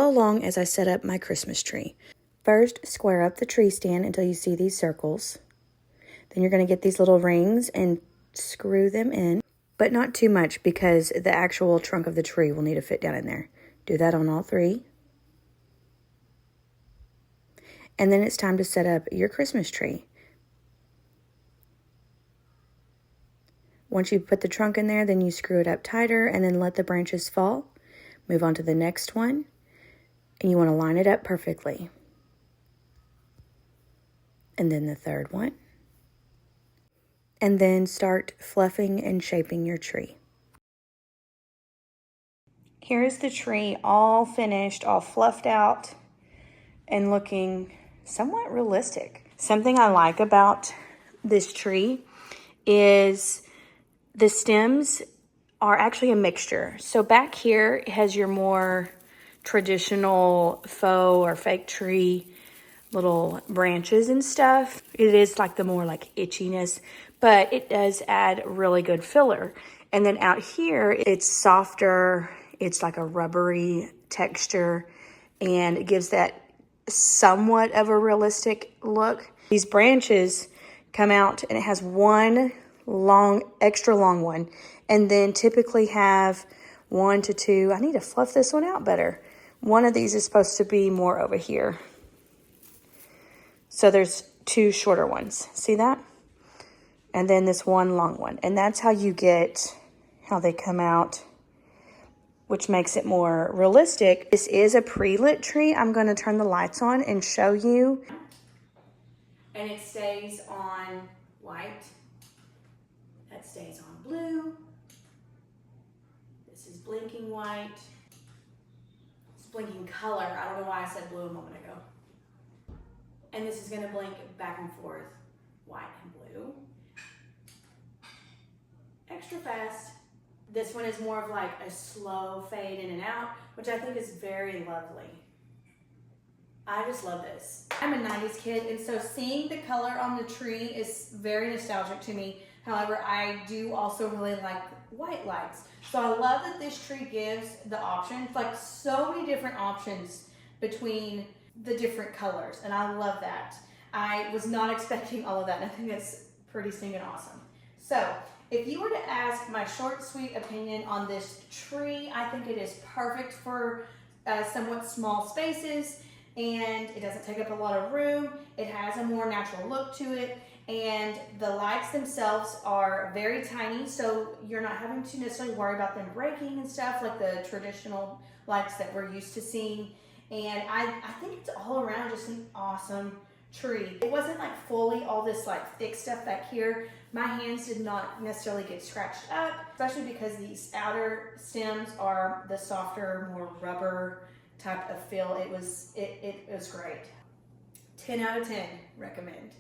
follow along as I set up my Christmas tree. First, square up the tree stand until you see these circles. Then you're going to get these little rings and screw them in, but not too much because the actual trunk of the tree will need to fit down in there. Do that on all three. And then it's time to set up your Christmas tree. Once you put the trunk in there, then you screw it up tighter and then let the branches fall. Move on to the next one, and you want to line it up perfectly. And then the third one. And then start fluffing and shaping your tree. Here is the tree all finished, all fluffed out, and looking somewhat realistic. Something I like about this tree is the stems are actually a mixture. So back here has your more traditional faux or fake tree little branches and stuff. It is like the more like itchiness, but it does add really good filler. And then out here, it's softer. It's like a rubbery texture, and it gives that somewhat of a realistic look. These branches come out and it has one long, extra long one, and then typically have 1 to 2. I need to fluff this one out better. One of these is supposed to be more over here. So there's 2 shorter ones. See that? And then this one long one. And that's how you get how they come out, which makes it more realistic. This is a pre-lit tree. I'm going to turn the lights on and show you. And it stays on white. That stays on blue. This is blinking white. It's blinking color. I don't know why I said blue a moment ago. And this is going to blink back and forth, white and blue. Extra fast. This one is more of like a slow fade in and out, which I think is very lovely. I just love this. I'm a 90s kid, and so seeing the color on the tree is very nostalgic to me. However, I do also really like white lights. So I love that this tree gives the options, like so many different options between the different colors, and I love that. I was not expecting all of that, and I think that's pretty stinking awesome. So if you were to ask my short, sweet opinion on this tree, I think it is perfect for somewhat small spaces, and it doesn't take up a lot of room. It has a more natural look to it, and the lights themselves are very tiny, so you're not having to necessarily worry about them breaking and stuff like the traditional lights that we're used to seeing. And I think it's all around just an awesome tree. It wasn't like fully all this like thick stuff back here. My hands did not necessarily get scratched up, especially because these outer stems are the softer, more rubber type of feel. It was great. 10 out of 10 recommend.